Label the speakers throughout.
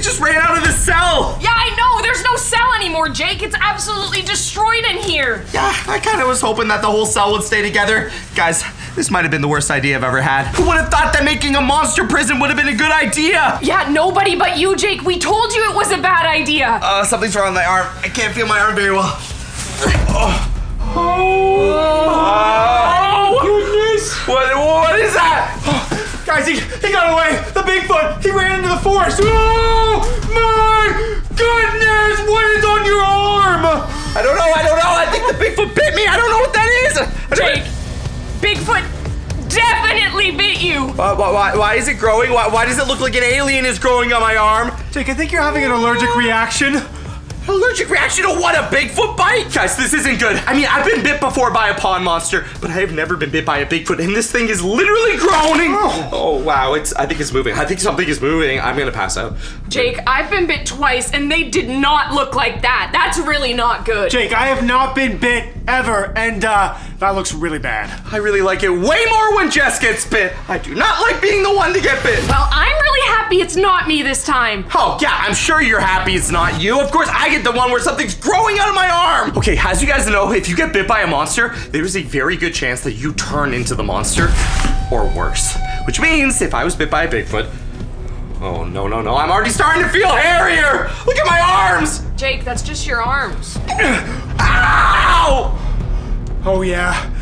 Speaker 1: just ran out of the cell.
Speaker 2: Yeah, I know. There's no cell anymore, Jake. It's absolutely destroyed in here.
Speaker 1: Yeah, I kind of was hoping that the whole cell would stay together. Guys, this might have been the worst idea I've ever had. Who would have thought that making a monster prison would have been a good idea?
Speaker 2: Yeah, nobody but you, Jake. We told you it was a bad idea.
Speaker 1: Something's wrong with my arm. I can't feel my arm very well.
Speaker 3: Oh, goodness.
Speaker 1: What is that?
Speaker 3: Guys, he got away. The Bigfoot, he ran into the forest. Oh, my goodness. What is on your arm?
Speaker 1: I don't know. I think the Bigfoot bit me. I don't know what that is.
Speaker 2: Jake, Bigfoot definitely bit you.
Speaker 1: Why is it growing? Why does it look like an alien is growing on my arm?
Speaker 3: Jake, I think you're having an allergic reaction.
Speaker 1: Allergic reaction to what? A Bigfoot bite? Guys, this isn't good. I mean, I've been bit before by a pond monster, but I have never been bit by a Bigfoot, and this thing is literally groaning. Oh wow, I think it's moving. I think something is moving. I'm gonna pass out.
Speaker 2: Jake, I've been bit twice, and they did not look like that. That's really not good.
Speaker 3: Jake, I have not been bit ever, and that looks really bad.
Speaker 1: I really like it way more when Jess gets bit. I do not like being the one to get bit.
Speaker 2: Well, I'm really happy it's not me this time.
Speaker 1: Oh yeah, I'm sure you're happy it's not you. Of course, I get the one where something's growing out of my arm. Okay, as you guys know, if you get bit by a monster, there's a very good chance that you turn into the monster, or worse. Which means if I was bit by a Bigfoot, oh no, I'm already starting to feel hairier. Look at my arms.
Speaker 2: Jake, that's just your arms.
Speaker 1: Ow!
Speaker 3: Oh yeah,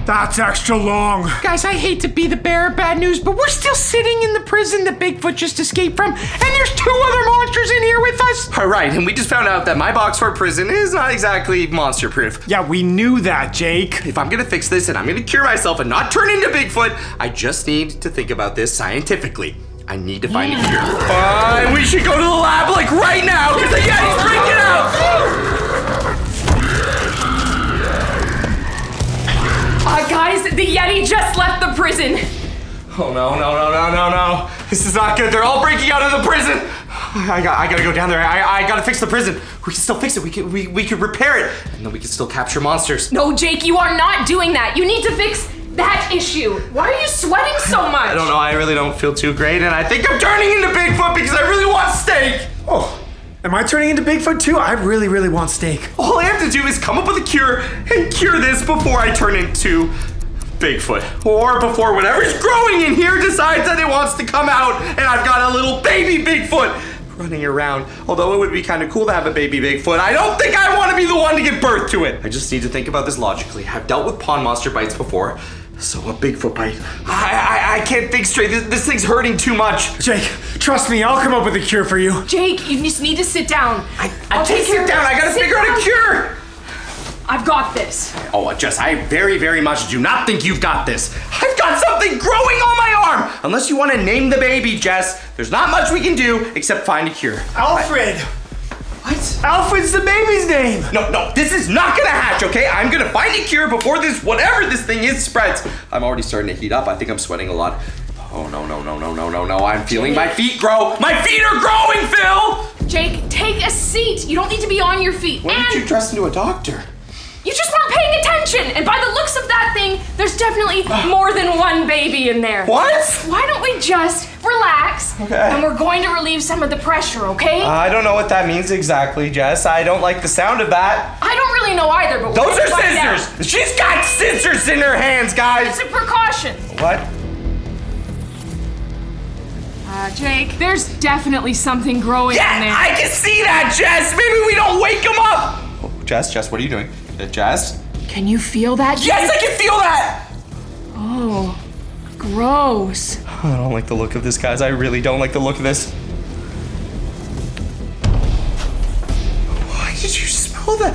Speaker 3: that's extra long.
Speaker 4: Guys, I hate to be the bearer of bad news, but we're still sitting in the prison that Bigfoot just escaped from, and there's 2 other monsters in here with us.
Speaker 1: All right, and we just found out that my box fort prison is not exactly monster-proof.
Speaker 3: Yeah, we knew that, Jake.
Speaker 1: If I'm gonna fix this and I'm gonna cure myself and not turn into Bigfoot, I just need to think about this scientifically. I need to find a cure. And we should go to the lab like right now, because the Yeti's freaking out!
Speaker 2: Guys, the Yeti just left the prison.
Speaker 1: Oh no. This is not good. They're all breaking out of the prison. I gotta go down there. I gotta fix the prison. We can still fix it. We could repair it. And then we can still capture monsters.
Speaker 2: No, Jake, you are not doing that. You need to fix that issue. Why are you sweating so much?
Speaker 1: I don't know. I really don't feel too great. And I think I'm turning into Bigfoot because I really want steak.
Speaker 3: Oh, am I turning into Bigfoot too? I really want steak.
Speaker 1: All I have to do is come up with a cure and cure this before I turn into Bigfoot. Or before whatever's growing in here decides that it wants to come out and I've got a little baby Bigfoot running around. Although it would be kind of cool to have a baby Bigfoot, I don't think I want to be the one to give birth to it. I just need to think about this logically. I've dealt with pond monster bites before, so a Bigfoot bite. I can't think straight. This thing's hurting too much.
Speaker 3: Jake, trust me, I'll come up with a cure for you.
Speaker 2: Jake, you just need to sit down.
Speaker 1: I can't sit down. I gotta figure out a cure.
Speaker 2: I've got this.
Speaker 1: Oh, Jess, I very much do not think you've got this. I've got something growing on my arm. Unless you want to name the baby, Jess, there's not much we can do except find a cure.
Speaker 3: Alfred.
Speaker 1: What?
Speaker 3: Alfred's the baby's name.
Speaker 1: No, this is not gonna hatch, okay? I'm gonna find a cure before this, whatever this thing is, spreads. I'm already starting to heat up. I think I'm sweating a lot. Oh, no. I'm feeling my feet grow. My feet are growing, Phil!
Speaker 2: Jake, take a seat. You don't need to be on your feet.
Speaker 1: Why did you dress into a doctor?
Speaker 2: You just weren't paying attention. And by the looks of that thing, there's definitely more than one baby in there.
Speaker 1: What?
Speaker 2: Why don't we just relax?
Speaker 1: Okay.
Speaker 2: And we're going to relieve some of the pressure, okay?
Speaker 1: I don't know what that means exactly, Jess. I don't like the sound of that.
Speaker 2: I don't really know either, but
Speaker 1: Those
Speaker 2: we're
Speaker 1: are
Speaker 2: gonna find out.
Speaker 1: scissors! She's got scissors in her hands, guys!
Speaker 2: It's a precaution.
Speaker 1: What?
Speaker 2: Jake, there's definitely something growing in there.
Speaker 1: Yeah, I can see that, Jess! Maybe we don't wake him up! Oh, Jess, what are you doing? Jess?
Speaker 2: Can you feel that, Jake?
Speaker 1: Yes, I can feel that!
Speaker 2: Oh, gross.
Speaker 1: I don't like the look of this, guys. I really don't like the look of this. Why did you smell that?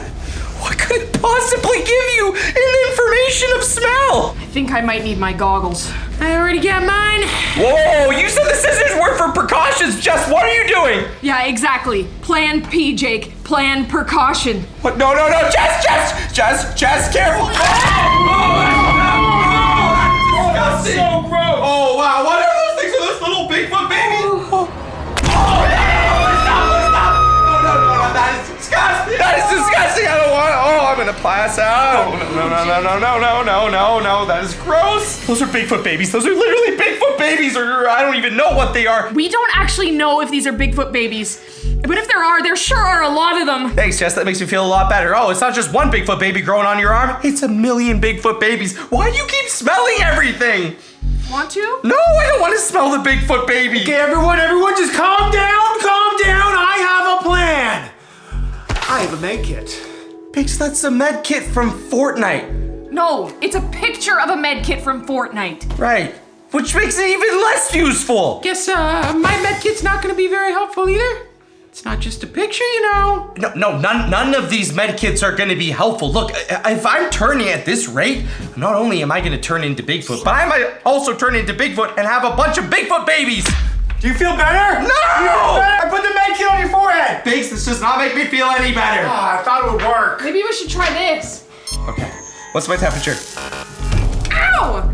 Speaker 1: What could it possibly give you an information of smell?
Speaker 2: I think I might need my goggles. I already got mine.
Speaker 1: Whoa, you said the scissors were for precautions, Jess. What are you doing?
Speaker 2: Yeah, exactly. Plan P, Jake. Plan precaution.
Speaker 1: What? No, Jess, careful.
Speaker 3: That's so gross.
Speaker 1: Oh, wow, what are those things? Are those little Bigfoot babies? Oh, stop. No, that is disgusting. That is disgusting. I don't want it. Oh, I'm gonna gonna pass out. No, that is gross. Those are Bigfoot babies. Those are literally Bigfoot babies, or I don't even know what they are.
Speaker 2: We don't actually know if these are Bigfoot babies, but if there sure are a lot of them.
Speaker 1: Thanks, Jess, that makes me feel a lot better. Oh, it's not just one Bigfoot baby growing on your arm, it's a million Bigfoot babies. Why do you keep smelling everything?
Speaker 2: Want to?
Speaker 1: No, I don't want to smell the Bigfoot baby.
Speaker 3: Okay, everyone, just calm down, calm down. I have a plan. I have a med kit.
Speaker 1: Biggs, that's a med kit from Fortnite.
Speaker 2: No, it's a picture of a med kit from Fortnite.
Speaker 1: Right, which makes it even less useful.
Speaker 4: Guess my med kit's not gonna be very helpful either. It's not just a picture, you know.
Speaker 1: No, none of these med kits are gonna be helpful. Look, if I'm turning at this rate, not only am I gonna turn into Bigfoot, but I might also turn into Bigfoot and have a bunch of Bigfoot babies.
Speaker 3: Do you feel better?
Speaker 1: No!
Speaker 3: I put the med kit on your forehead.
Speaker 1: Biggs, this does not make me feel any better.
Speaker 3: I thought it would work.
Speaker 2: Maybe we should try this.
Speaker 1: Okay, what's my temperature?
Speaker 2: Ow!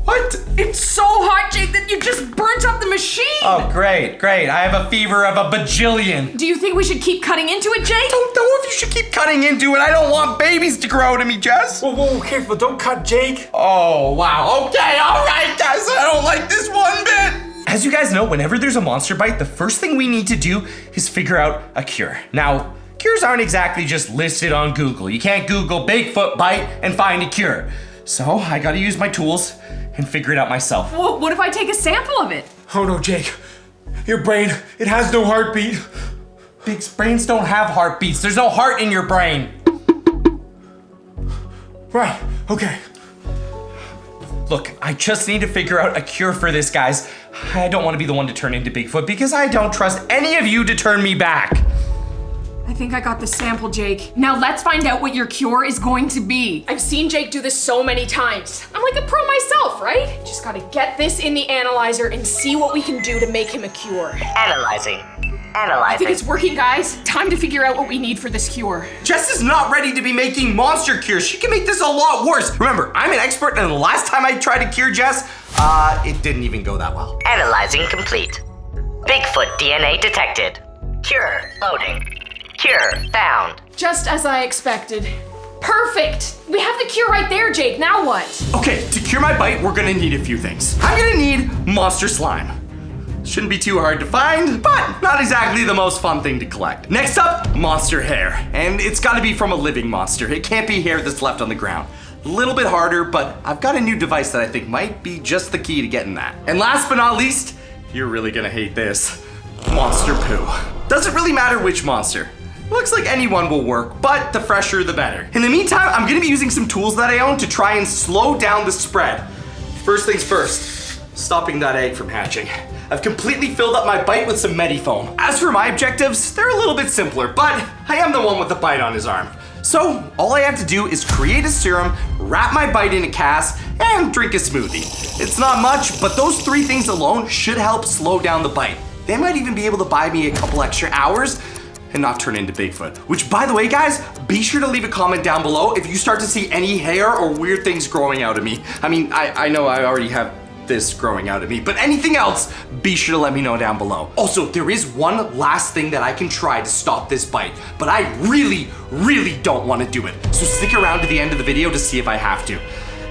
Speaker 1: What?
Speaker 2: It's so hot, Jake, that you just burnt up the machine!
Speaker 1: Oh, great. I have a fever of a bajillion.
Speaker 2: Do you think we should keep cutting into it, Jake?
Speaker 1: Don't know if you should keep cutting into it. I don't want babies to grow to me, Jess.
Speaker 3: Whoa, careful, don't cut Jake.
Speaker 1: Oh, wow. Okay, all right, guys. I don't like this one bit. As you guys know, whenever there's a monster bite, the first thing we need to do is figure out a cure. Now, cures aren't exactly just listed on Google. You can't Google Bigfoot bite and find a cure. So I gotta use my tools and figure it out myself.
Speaker 2: Well, what if I take a sample of it?
Speaker 3: Oh no, Jake. Your brain, it has no heartbeat.
Speaker 1: Biggs, brains don't have heartbeats. There's no heart in your brain.
Speaker 3: Right, okay.
Speaker 1: Look, I just need to figure out a cure for this, guys. I don't want to be the one to turn into Bigfoot because I don't trust any of you to turn me back.
Speaker 2: I think I got the sample, Jake. Now let's find out what your cure is going to be. I've seen Jake do this so many times. I'm like a pro myself, right? Just gotta get this in the analyzer and see what we can do to make him a cure.
Speaker 5: Analyzing.
Speaker 2: I think it's working, guys. Time to figure out what we need for this cure.
Speaker 1: Jess is not ready to be making monster cures. She can make this a lot worse. Remember, I'm an expert, and the last time I tried to cure Jess, it didn't even go that well.
Speaker 5: Analyzing complete. Bigfoot DNA detected. Cure loading. Cure found.
Speaker 2: Just as I expected. Perfect! We have the cure right there, Jake. Now what?
Speaker 1: Okay, to cure my bite, we're gonna need a few things. I'm gonna need monster slime. Shouldn't be too hard to find, but not exactly the most fun thing to collect. Next up, monster hair. And it's gotta be from a living monster. It can't be hair that's left on the ground. A little bit harder, but I've got a new device that I think might be just the key to getting that. And last but not least, you're really gonna hate this. Monster poo. Doesn't really matter which monster. Looks like anyone will work, but the fresher the better. In the meantime, I'm gonna be using some tools that I own to try and slow down the spread. First things first, stopping that egg from hatching. I've completely filled up my bite with some Medifoam. As for my objectives, they're a little bit simpler, but I am the one with the bite on his arm. So all I have to do is create a serum, wrap my bite in a cast, and drink a smoothie. It's not much, but those three things alone should help slow down the bite. They might even be able to buy me a couple extra hours and not turn into Bigfoot. Which, by the way, guys, be sure to leave a comment down below if you start to see any hair or weird things growing out of me. I mean, I know I already have this growing out of me, but anything else, be sure to let me know down below. Also, there is one last thing that I can try to stop this bite, but I really don't want to do it. So stick around to the end of the video to see if I have to.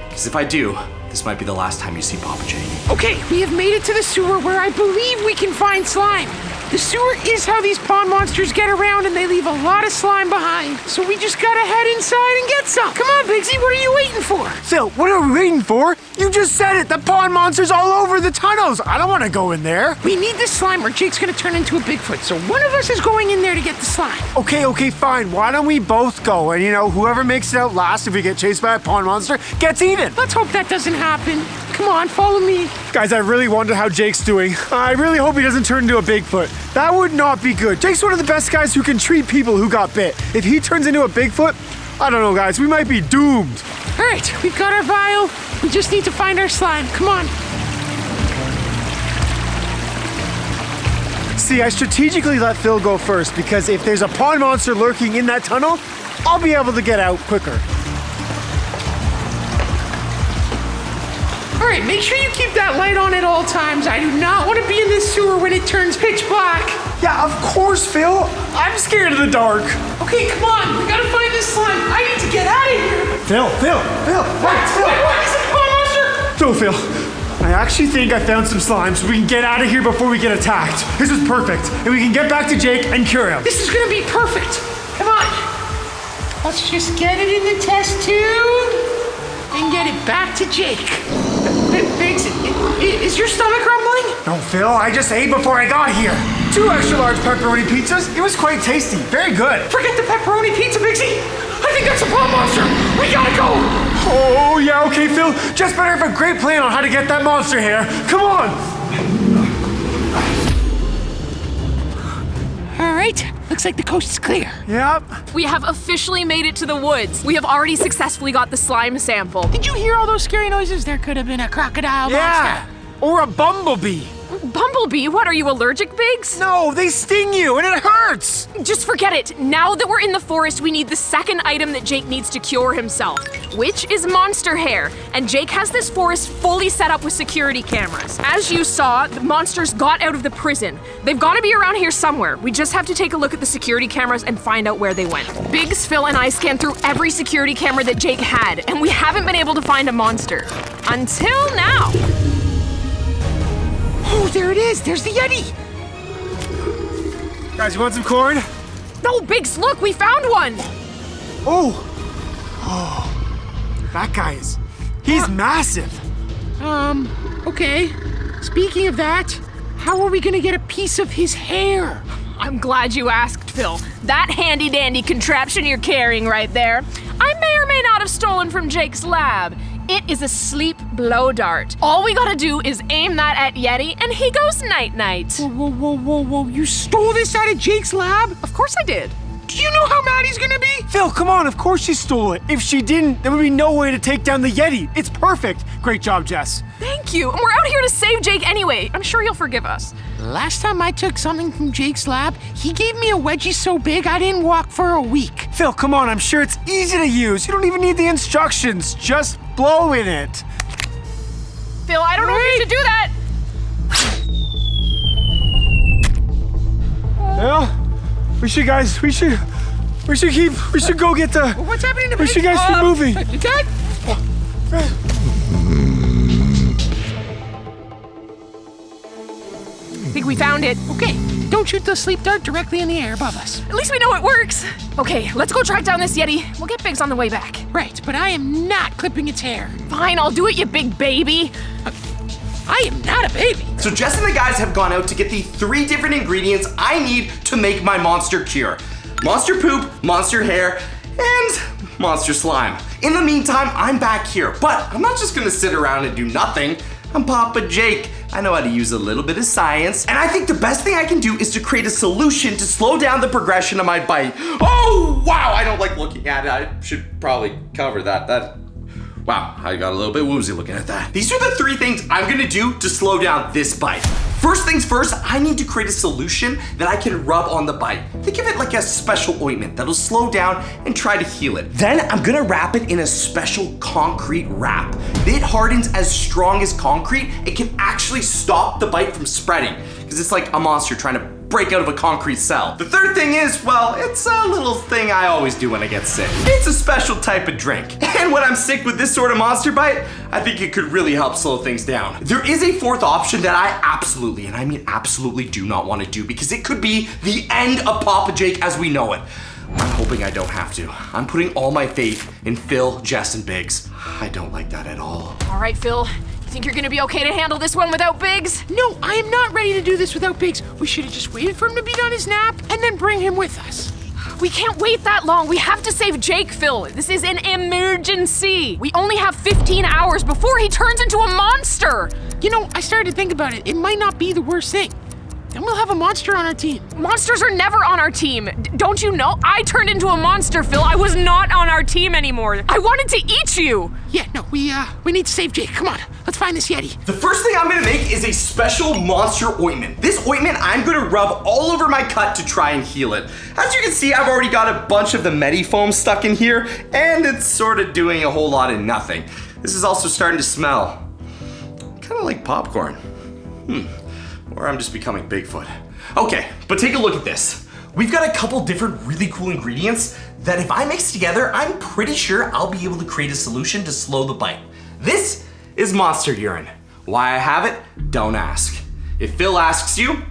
Speaker 1: Because if I do, this might be the last time you see Papa Jake.
Speaker 4: Okay, we have made it to the sewer where I believe we can find slime. The sewer is how these pond monsters get around, and they leave a lot of slime behind. So we just gotta head inside and get some. Come on, Bigsy, what are you waiting for?
Speaker 3: Phil, what are we waiting for? You just said it. The pond monster's all over the tunnels. I don't want to go in there.
Speaker 4: We need the slime or Jake's gonna turn into a Bigfoot, so one of us is going in there to get the slime.
Speaker 3: Okay, fine. Why don't we both go? And whoever makes it out last if we get chased by a pond monster gets eaten.
Speaker 4: Let's hope that doesn't happen. Come on, follow me.
Speaker 3: Guys, I really wonder how Jake's doing. I really hope he doesn't turn into a Bigfoot. That would not be good. Jake's one of the best guys who can treat people who got bit. If he turns into a Bigfoot, I don't know, guys. We might be doomed.
Speaker 4: All right, we've got our vial. We just need to find our slime. Come on.
Speaker 3: See, I strategically let Phil go first because if there's a pond monster lurking in that tunnel, I'll be able to get out quicker.
Speaker 4: All right, make sure you keep that light on at all times. I do not want to be in this sewer when it turns pitch black.
Speaker 3: Yeah, of course, Phil. I'm scared of the dark.
Speaker 4: Okay, come on. We gotta find this slime. I need to get out.
Speaker 3: Phil. What?
Speaker 4: Is it a pond monster?
Speaker 3: So, Phil, I actually think I found some slime so we can get out of here before we get attacked. This is perfect. And we can get back to Jake and cure him.
Speaker 4: This is gonna be perfect. Come on. Let's just get it in the test tube and get it back to Jake. Biggs, is your stomach rumbling?
Speaker 3: No, Phil, I just ate before I got here. 2 extra large pepperoni pizzas. It was quite tasty. Very good.
Speaker 4: Forget the pepperoni pizza, Biggsy. I think that's a pond monster. We gotta go.
Speaker 3: Oh, yeah, okay, Phil. Just better have a great plan on how to get that monster hair. Come on.
Speaker 4: All right. Looks like the coast is clear.
Speaker 3: Yep.
Speaker 2: We have officially made it to the woods. We have already successfully got the slime sample.
Speaker 4: Did you hear all those scary noises? There could have been a crocodile
Speaker 3: Yeah. Or a bumblebee.
Speaker 2: Bumblebee, what, are you allergic, Biggs?
Speaker 3: No, they sting you and it hurts.
Speaker 2: Just forget it. Now that we're in the forest, we need the second item that Jake needs to cure himself, which is monster hair. And Jake has this forest fully set up with security cameras. As you saw, the monsters got out of the prison. They've got to be around here somewhere. We just have to take a look at the security cameras and find out where they went. Biggs, Phil, and I scanned through every security camera that Jake had, and we haven't been able to find a monster. Until now.
Speaker 4: Oh, there it is. There's the Yeti.
Speaker 3: Guys, you want some corn?
Speaker 2: No, Biggs, look, we found one.
Speaker 3: Oh, that guy is, he's massive.
Speaker 4: Okay. Speaking of that, how are we gonna get a piece of his hair?
Speaker 2: I'm glad you asked, Phil. That handy-dandy contraption you're carrying right there, I may or may not have stolen from Jake's lab. It is a sleep blow dart. All we gotta do is aim that at Yeti, and he goes night-night.
Speaker 4: Whoa. You stole this out of Jake's lab?
Speaker 2: Of course I did.
Speaker 4: Do you know how mad he's gonna be?
Speaker 3: Phil, come on, of course she stole it. If she didn't, there would be no way to take down the Yeti. It's perfect. Great job, Jess.
Speaker 2: Thank you. And we're out here to save Jake anyway. I'm sure he'll forgive us.
Speaker 4: Last time I took something from Jake's lab, he gave me a wedgie so big I didn't walk for a week.
Speaker 3: Phil, come on, I'm sure it's easy to use. You don't even need the instructions. Just blow in it.
Speaker 2: Phil, I don't know if you should do that.
Speaker 3: Well, we should go get the,
Speaker 4: What's happening to
Speaker 3: we should guys keep moving.
Speaker 4: Dad?
Speaker 2: I think we found it.
Speaker 4: Okay, don't shoot the sleep dart directly in the air above us.
Speaker 2: At least we know it works. Okay, let's go track down this Yeti. We'll get Biggs on the way back.
Speaker 4: Right, but I am not clipping its hair.
Speaker 2: Fine, I'll do it, you big baby.
Speaker 4: I am not a baby.
Speaker 1: So Jess and the guys have gone out to get the 3 different ingredients I need to make my monster cure. Monster poop, monster hair, and monster slime. In the meantime, I'm back here, but I'm not just gonna sit around and do nothing. I'm Papa Jake. I know how to use a little bit of science, and I think the best thing I can do is to create a solution to slow down the progression of my bite. Oh, wow, I don't like looking at it. I should probably cover that. Wow, I got a little bit woozy looking at that. These are the 3 things I'm gonna do to slow down this bite. First things first, I need to create a solution that I can rub on the bite. Think of it like a special ointment that'll slow down and try to heal it. Then I'm gonna wrap it in a special concrete wrap. It hardens as strong as concrete. It can actually stop the bite from spreading, because it's like a monster trying to break out of a concrete cell. The third thing is, well, it's a little thing I always do when I get sick. It's a special type of drink. And when I'm sick with this sort of monster bite, I think it could really help slow things down. There is a 4th option that I absolutely, and I mean absolutely, do not want to do, because it could be the end of Papa Jake as we know it. I'm hoping I don't have to. I'm putting all my faith in Phil, Jess, and Biggs. I don't like that at all.
Speaker 2: All right, Phil. You think you're gonna be okay to handle this one without Biggs?
Speaker 4: No, I am not ready to do this without Biggs. We should have just waited for him to be done his nap and then bring him with us.
Speaker 2: We can't wait that long. We have to save Jake, Phil. This is an emergency. We only have 15 hours before he turns into a monster.
Speaker 4: You know, I started to think about it. It might not be the worst thing. Then we'll have a monster on our team.
Speaker 2: Monsters are never on our team. Don't you know? I turned into a monster, Phil. I was not on our team anymore. I wanted to eat you.
Speaker 4: Yeah, no, we need to save Jake. Come on, let's find this Yeti.
Speaker 1: The first thing I'm gonna make is a special monster ointment. This ointment I'm gonna rub all over my cut to try and heal it. As you can see, I've already got a bunch of the Medifoam stuck in here, and it's sort of doing a whole lot of nothing. This is also starting to smell kind of like popcorn. Or I'm just becoming Bigfoot. Okay, but take a look at this. We've got a couple different really cool ingredients that if I mix together, I'm pretty sure I'll be able to create a solution to slow the bite. This is monster urine. Why I have it, don't ask. If Phil asks you,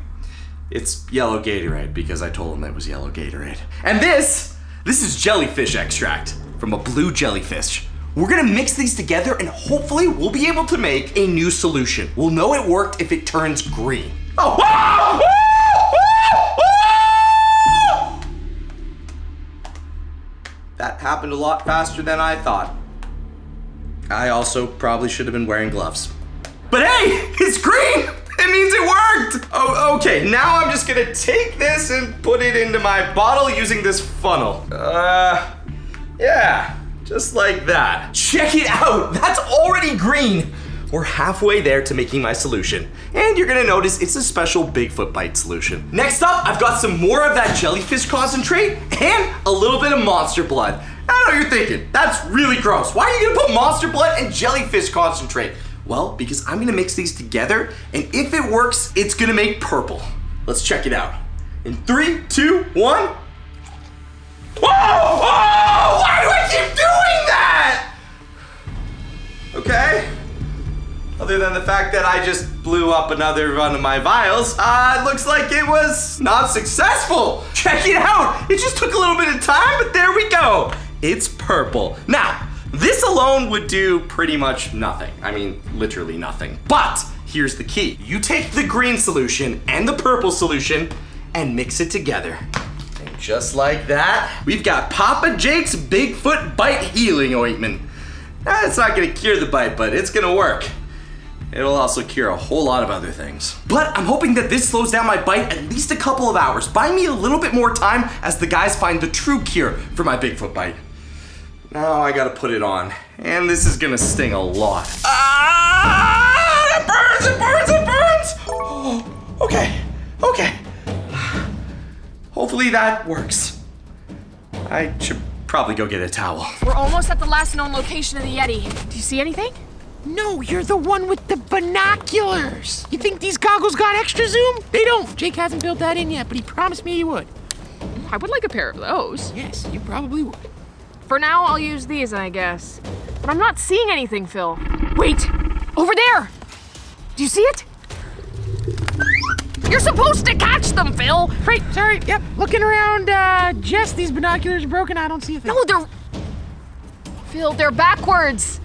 Speaker 1: it's yellow Gatorade because I told him it was yellow Gatorade. And this is jellyfish extract from a blue jellyfish. We're gonna mix these together and hopefully we'll be able to make a new solution. We'll know it worked if it turns green. Oh! That happened a lot faster than I thought. I also probably should have been wearing gloves. But hey, it's green! It means it worked! Oh, okay, now I'm just gonna take this and put it into my bottle using this funnel. Yeah, just like that. Check it out, that's already green. We're halfway there to making my solution. And you're gonna notice it's a special Bigfoot bite solution. Next up, I've got some more of that jellyfish concentrate and a little bit of monster blood. I know what you're thinking, that's really gross. Why are you gonna put monster blood and jellyfish concentrate? Well, because I'm gonna mix these together, and if it works, it's gonna make purple. Let's check it out. In 3, 2, 1. Whoa! Whoa! Why do I keep doing that? Okay. Other than the fact that I just blew up another one of my vials, it looks like it was not successful. Check it out. It just took a little bit of time, but there we go. It's purple. Now, this alone would do pretty much nothing. I mean, literally nothing. But here's the key. You take the green solution and the purple solution and mix it together. And just like that, we've got Papa Jake's Bigfoot Bite Healing Ointment. It's not gonna cure the bite, but it's gonna work. It'll also cure a whole lot of other things. But I'm hoping that this slows down my bite at least a couple of hours. Buy me a little bit more time as the guys find the true cure for my Bigfoot bite. Now I gotta put it on. And this is gonna sting a lot. It burns, it burns, it burns! Oh, okay. Hopefully that works. I should probably go get a towel.
Speaker 2: We're almost at the last known location of the Yeti. Do you see anything?
Speaker 4: No, you're the one with the binoculars. You think these goggles got extra zoom? They don't. Jake hasn't built that in yet, but he promised me he would.
Speaker 2: I would like a pair of those.
Speaker 4: Yes, you probably would.
Speaker 2: For now, I'll use these, I guess. But I'm not seeing anything, Phil. Wait! Over there! Do you see it? You're supposed to catch them, Phil!
Speaker 4: Right, sorry, yep. Looking around, Jess, these binoculars are broken. I don't see a thing.
Speaker 2: No, they're... Phil, they're backwards.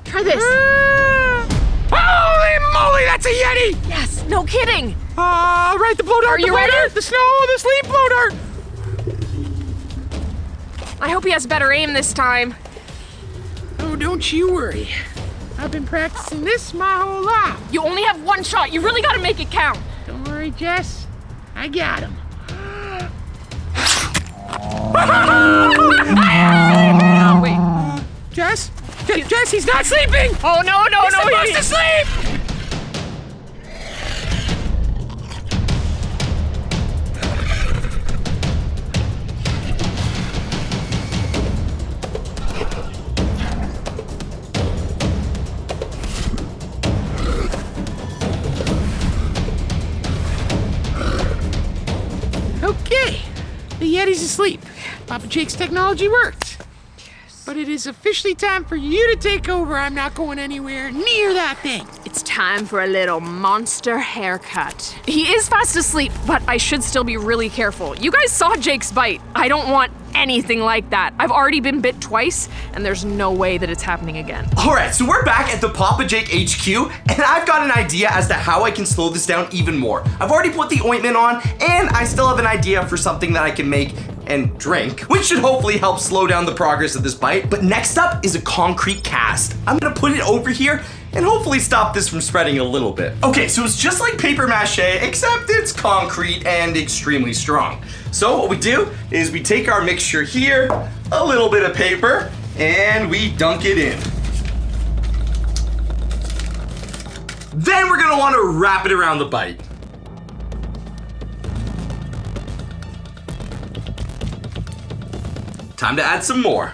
Speaker 2: Try this.
Speaker 4: Holy moly, that's a Yeti!
Speaker 2: Yes, no kidding.
Speaker 4: Right, the blow dart,
Speaker 2: Are you ready?
Speaker 4: The snow, the sleep blow dart.
Speaker 2: I hope he has better aim this time.
Speaker 4: Oh, don't you worry. I've been practicing this my whole life.
Speaker 2: You only have one shot. You really gotta make it count.
Speaker 4: Don't worry, Jess. I got him.
Speaker 2: Wait.
Speaker 4: Jess? Jess, he's not sleeping!
Speaker 2: Oh, no,
Speaker 4: He's supposed to sleep! Okay, the Yeti's asleep. Papa Jake's technology worked. But it is officially time for you to take over. I'm not going anywhere near that thing.
Speaker 2: It's time for a little monster haircut. He is fast asleep, but I should still be really careful. You guys saw Jake's bite. I don't want anything like that. I've already been bit twice, and there's no way that it's happening again.
Speaker 1: All right, so we're back at the Papa Jake HQ, and I've got an idea as to how I can slow this down even more. I've already put the ointment on, and I still have an idea for something that I can make and drink, which should hopefully help slow down the progress of this bite. But next up is a concrete cast. I'm gonna put it over here and hopefully stop this from spreading a little bit. Okay, so it's just like paper mache, except it's concrete and extremely strong. So what we do is we take our mixture here, a little bit of paper, and we dunk it in. Then we're gonna wanna wrap it around the bite. Time to add some more.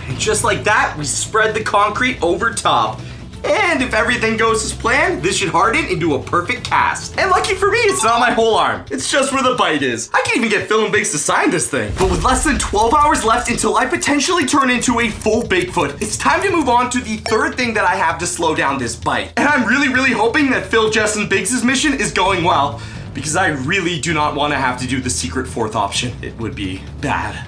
Speaker 1: And just like that, we spread the concrete over top. And if everything goes as planned, this should harden into a perfect cast. And lucky for me, it's not my whole arm. It's just where the bite is. I can even get Phil and Biggs to sign this thing. But with less than 12 hours left until I potentially turn into a full Bigfoot, it's time to move on to the third thing that I have to slow down this bite. And I'm really hoping that Phil, Jess, and Biggs' mission is going well, because I really do not want to have to do the secret fourth option. It would be bad.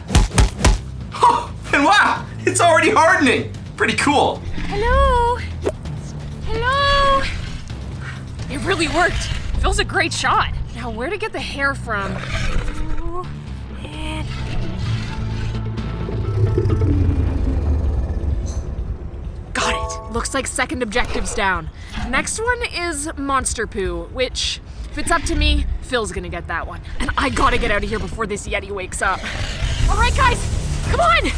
Speaker 1: And wow, it's already hardening. Pretty cool.
Speaker 2: Hello? Hello? It really worked. Phil's a great shot. Now, where to get the hair from? Oh, and... Got it. Looks like second objective's down. Next one is monster poo, which, if it's up to me, Phil's gonna get that one. And I gotta get out of here before this yeti wakes up. All right, guys, come on.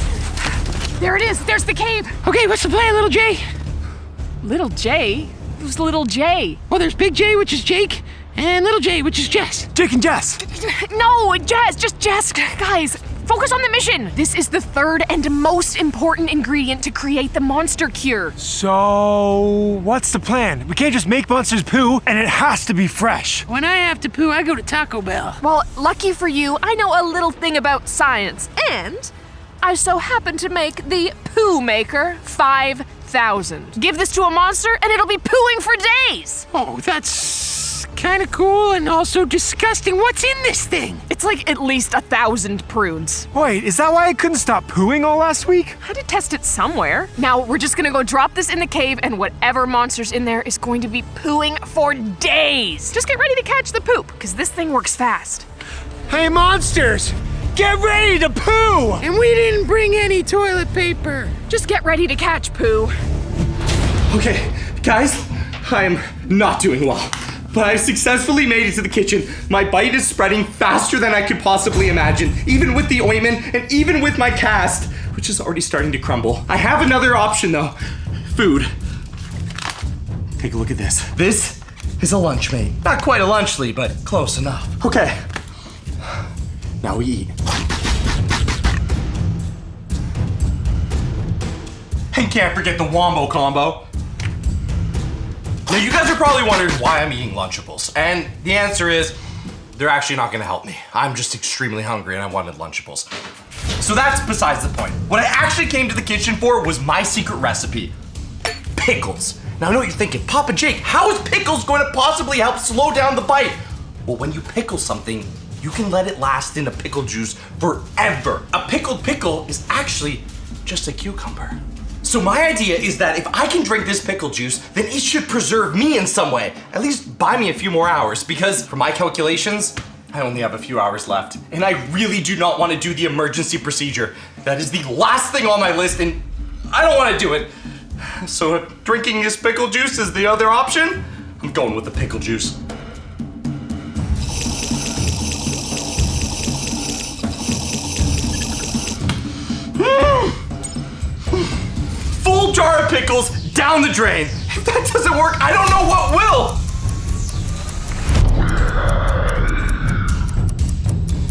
Speaker 2: There it is. There's the cave.
Speaker 4: Okay, what's the plan, little J?
Speaker 2: Little J? Who's Little J?
Speaker 4: Well, there's Big J, which is Jake, and Little J, which is Jess.
Speaker 3: Jake and Jess.
Speaker 2: No, Jess, just Jess. Guys, focus on the mission. This is the third and most important ingredient to create the monster cure.
Speaker 3: So, what's the plan? We can't just make monsters poo, and it has to be fresh.
Speaker 4: When I have to poo, I go to Taco Bell.
Speaker 2: Well, lucky for you, I know a little thing about science, and I so happen to make the Poo Maker 5000. Give this to a monster, and it'll be pooing for days.
Speaker 4: Oh, that's kind of cool and also disgusting. What's in this thing?
Speaker 2: It's like at least 1,000 prunes.
Speaker 3: Wait, is that why I couldn't stop pooing all last week?
Speaker 2: Had to test it somewhere. Now we're just gonna go drop this in the cave, and whatever monster's in there is going to be pooing for days. Just get ready to catch the poop, because this thing works fast.
Speaker 3: Hey, monsters! Get ready to poo!
Speaker 4: And we didn't bring any toilet paper.
Speaker 2: Just get ready to catch poo.
Speaker 1: Okay, guys, I'm not doing well, but I've successfully made it to the kitchen. My bite is spreading faster than I could possibly imagine, even with the ointment and even with my cast, which is already starting to crumble. I have another option though, food. Take a look at this. This is a lunch mate. Not quite a lunchly, but close enough. Okay, now we eat. And can't forget the Wombo combo. Now you guys are probably wondering why I'm eating Lunchables, and the answer is they're actually not gonna help me. I'm just extremely hungry and I wanted Lunchables. So that's besides the point. What I actually came to the kitchen for was my secret recipe, pickles. Now I know what you're thinking, Papa Jake, how is pickles going to possibly help slow down the bite? Well, when you pickle something, you can let it last in a pickle juice forever. A pickled pickle is actually just a cucumber. So my idea is that if I can drink this pickle juice, then it should preserve me in some way. At least buy me a few more hours, because for my calculations, I only have a few hours left. And I really do not want to do the emergency procedure. That is the last thing on my list, and I don't want to do it. So if drinking this pickle juice is the other option, I'm going with the pickle juice. Full jar of pickles down the drain. If that doesn't work, I don't know what will.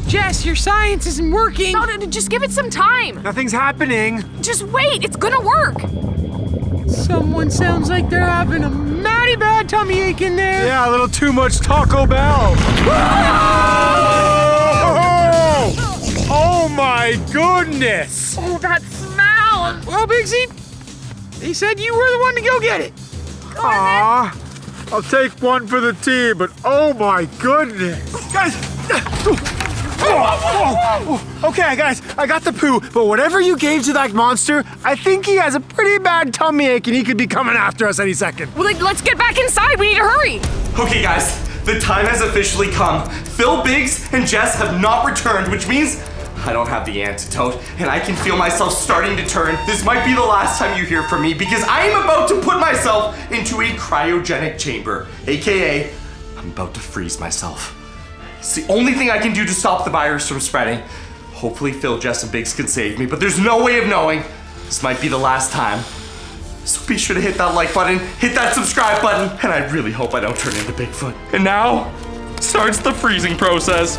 Speaker 4: Jess, your science isn't working.
Speaker 2: No, just give it some time.
Speaker 3: Nothing's happening.
Speaker 2: Just wait, it's gonna work.
Speaker 4: Someone sounds like they're having a mighty bad tummy ache in there.
Speaker 3: Yeah, a little too much Taco Bell. Oh my goodness!
Speaker 2: Oh, that smell.
Speaker 4: Well, Bigsy, they said you were the one to go get it.
Speaker 3: Aw, I'll take one for the team, but oh my goodness. Guys! Okay, guys, I got the poo, but whatever you gave to that monster, I think he has a pretty bad tummy ache and he could be coming after us any second.
Speaker 2: Well, let's get back inside. We need to hurry.
Speaker 1: Okay, guys, the time has officially come. Phil, Biggs, and Jess have not returned, which means I don't have the antidote, and I can feel myself starting to turn. This might be the last time you hear from me, because I am about to put myself into a cryogenic chamber, aka I'm about to freeze myself. It's the only thing I can do to stop the virus from spreading. Hopefully Phil, Jess, and Biggs can save me, but there's no way of knowing. This might be the last time. So be sure to hit that like button, hit that subscribe button, and I really hope I don't turn into Bigfoot. And now starts the freezing process.